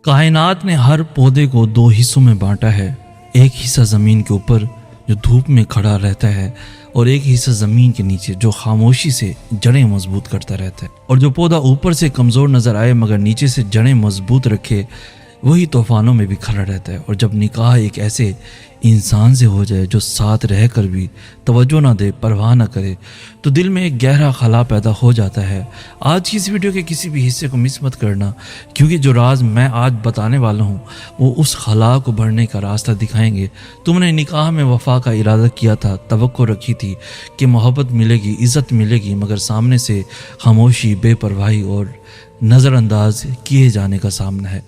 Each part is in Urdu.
کائنات نے ہر پودے کو دو حصوں میں بانٹا ہے، ایک حصہ زمین کے اوپر جو دھوپ میں کھڑا رہتا ہے اور ایک حصہ زمین کے نیچے جو خاموشی سے جڑیں مضبوط کرتا رہتا ہے۔ اور جو پودا اوپر سے کمزور نظر آئے مگر نیچے سے جڑیں مضبوط رکھے وہی طوفانوں میں بھی کھڑا رہتا ہے۔ اور جب نکاح ایک ایسے انسان سے ہو جائے جو ساتھ رہ کر بھی توجہ نہ دے، پرواہ نہ کرے، تو دل میں ایک گہرا خلا پیدا ہو جاتا ہے۔ آج کی اس ویڈیو کے کسی بھی حصے کو مس مت کرنا، کیونکہ جو راز میں آج بتانے والا ہوں وہ اس خلا کو بھرنے کا راستہ دکھائیں گے۔ تم نے نکاح میں وفا کا ارادہ کیا تھا، توقع رکھی تھی کہ محبت ملے گی، عزت ملے گی، مگر سامنے سے خاموشی، بے پرواہی اور نظر انداز کیے جانے کا سامنا ہے،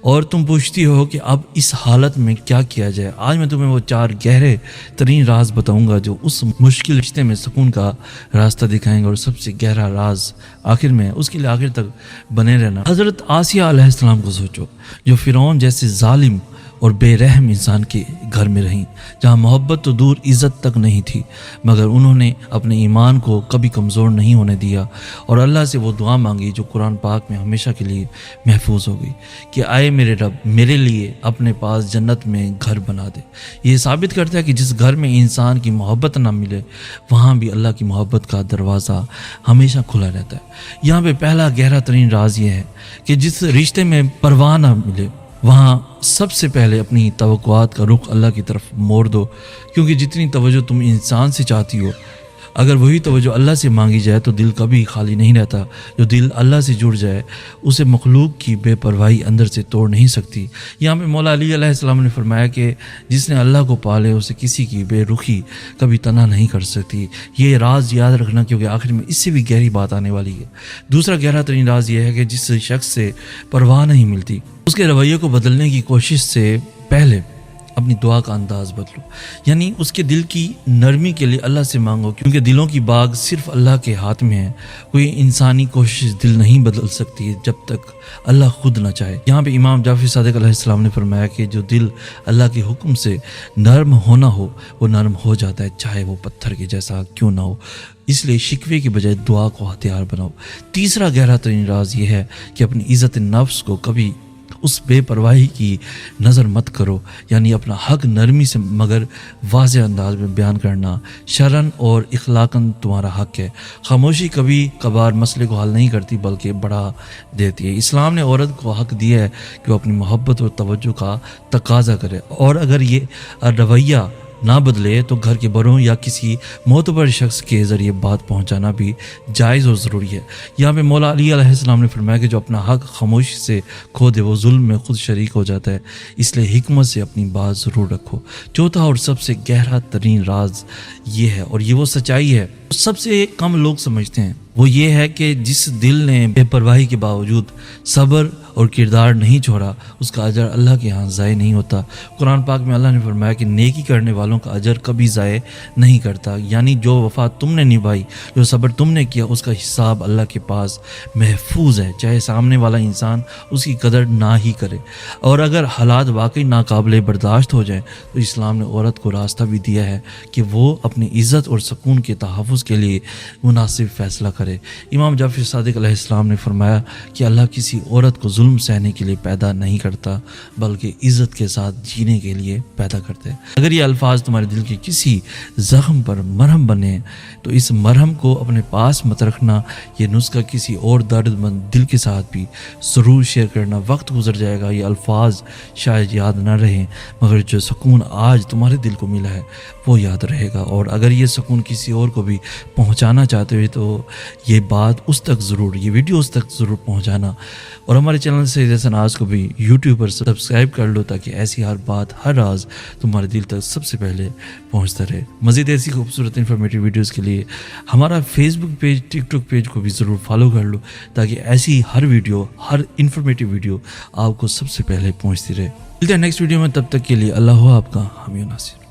اور تم پوچھتی ہو کہ اب اس حالت میں کیا کیا جائے۔ آج میں تمہیں وہ 4 گہرے ترین راز بتاؤں گا جو اس مشکل رشتے میں سکون کا راستہ دکھائیں گے، اور سب سے گہرا راز آخر میں، اس کے لیے آخر تک بنے رہنا۔ حضرت آسیہ علیہ السلام کو سوچو، جو فرعون جیسے ظالم اور بے رحم انسان کے گھر میں رہیں، جہاں محبت تو دور عزت تک نہیں تھی، مگر انہوں نے اپنے ایمان کو کبھی کمزور نہیں ہونے دیا، اور اللہ سے وہ دعا مانگی جو قرآن پاک میں ہمیشہ کے لیے محفوظ ہو گئی کہ آئے میرے رب، میرے لیے اپنے پاس جنت میں گھر بنا دے۔ یہ ثابت کرتا ہے کہ جس گھر میں انسان کی محبت نہ ملے وہاں بھی اللہ کی محبت کا دروازہ ہمیشہ کھلا رہتا ہے۔ یہاں پہ پہلا گہرا ترین راز یہ ہے کہ جس رشتے میں پرواہ نہ ملے وہاں سب سے پہلے اپنی توقعات کا رخ اللہ کی طرف موڑ دو، کیونکہ جتنی توجہ تم انسان سے چاہتی ہو، اگر وہی توجہ اللہ سے مانگی جائے تو دل کبھی خالی نہیں رہتا۔ جو دل اللہ سے جڑ جائے اسے مخلوق کی بے پرواہی اندر سے توڑ نہیں سکتی۔ یہاں پہ مولا علی علیہ السلام نے فرمایا کہ جس نے اللہ کو پالے اسے کسی کی بے رخی کبھی تنہا نہیں کر سکتی۔ یہ راز یاد رکھنا، کیونکہ آخر میں اس سے بھی گہری بات آنے والی ہے۔ دوسرا گہرا ترین راز یہ ہے کہ جس شخص سے پرواہ نہیں ملتی اس کے رویے کو بدلنے کی کوشش سے پہلے اپنی دعا کا انداز بدلو، یعنی اس کے دل کی نرمی کے لیے اللہ سے مانگو، کیونکہ دلوں کی باغ صرف اللہ کے ہاتھ میں ہے۔ کوئی انسانی کوشش دل نہیں بدل سکتی جب تک اللہ خود نہ چاہے۔ یہاں پہ امام جعفر صادق علیہ السلام نے فرمایا کہ جو دل اللہ کے حکم سے نرم ہونا ہو وہ نرم ہو جاتا ہے، چاہے وہ پتھر کے جیسا کیوں نہ ہو۔ اس لیے شکوے کی بجائے دعا کو ہتھیار بناؤ۔ تیسرا گہرا ترین راز یہ ہے کہ اپنی عزت نفس کو کبھی اس بے پرواہی کی نظر مت کرو، یعنی اپنا حق نرمی سے مگر واضح انداز میں بیان کرنا شرعاً اور اخلاقاً تمہارا حق ہے۔ خاموشی کبھی کبھار مسئلے کو حل نہیں کرتی بلکہ بڑھا دیتی ہے۔ اسلام نے عورت کو حق دیا ہے کہ وہ اپنی محبت اور توجہ کا تقاضا کرے، اور اگر یہ رویہ نہ بدلے تو گھر کے بڑوں یا کسی معتبر شخص کے ذریعے بات پہنچانا بھی جائز اور ضروری ہے۔ یہاں پہ مولا علی علیہ السلام نے فرمایا کہ جو اپنا حق خاموشی سے کھو دے وہ ظلم میں خود شریک ہو جاتا ہے، اس لیے حکمت سے اپنی بات ضرور رکھو۔ چوتھا اور سب سے گہرا ترین راز یہ ہے، اور یہ وہ سچائی ہے سب سے کم لوگ سمجھتے ہیں، وہ یہ ہے کہ جس دل نے بے پرواہی کے باوجود صبر اور کردار نہیں چھوڑا اس کا اجر اللہ کے ہاں ضائع نہیں ہوتا۔ قرآن پاک میں اللہ نے فرمایا کہ نیکی کرنے والوں کا اجر کبھی ضائع نہیں کرتا، یعنی جو وفا تم نے نبھائی، جو صبر تم نے کیا، اس کا حساب اللہ کے پاس محفوظ ہے، چاہے سامنے والا انسان اس کی قدر نہ ہی کرے۔ اور اگر حالات واقعی ناقابل برداشت ہو جائیں تو اسلام نے عورت کو راستہ بھی دیا ہے کہ وہ اپنی عزت اور سکون کے تحفظ کے لیے مناسب فیصلہ کرے۔ امام جعفر صادق علیہ السلام نے فرمایا کہ اللہ کسی عورت کو ظلم سہنے کے لیے پیدا نہیں کرتا بلکہ عزت کے ساتھ جینے کے لیے پیدا کرتے ہیں۔ اگر یہ الفاظ تمہارے دل کے کسی زخم پر مرہم بنے تو اس مرہم کو اپنے پاس مت رکھنا، یہ نسخہ کسی اور درد مند دل کے ساتھ بھی ضرور شیئر کرنا۔ وقت گزر جائے گا، یہ الفاظ شاید یاد نہ رہیں، مگر جو سکون آج تمہارے دل کو ملا ہے وہ یاد رہے گا، اور اگر یہ سکون کسی اور کو بھی پہنچانا چاہتے ہوئے تو یہ بات اس تک ضرور، یہ ویڈیو اس تک ضرور پہنچانا، اور ہمارے چینل سے جیسا ناز کو بھی یوٹیوب پر سبسکرائب کر لو تاکہ ایسی ہر بات، ہر راز تمہارے دل تک سب سے پہلے پہنچتا رہے۔ مزید ایسی خوبصورت انفارمیٹیو ویڈیوز کے لیے ہمارا فیس بک پیج، ٹک ٹاک پیج کو بھی ضرور فالو کر لو تاکہ ایسی ہر ویڈیو، ہر انفارمیٹیو ویڈیو آپ کو سب سے پہلے پہنچتی رہے۔ ملتے ہیں نیکسٹ ویڈیو میں، تب تک کے لیے اللہ ہو آپ کا حامی و ناصر۔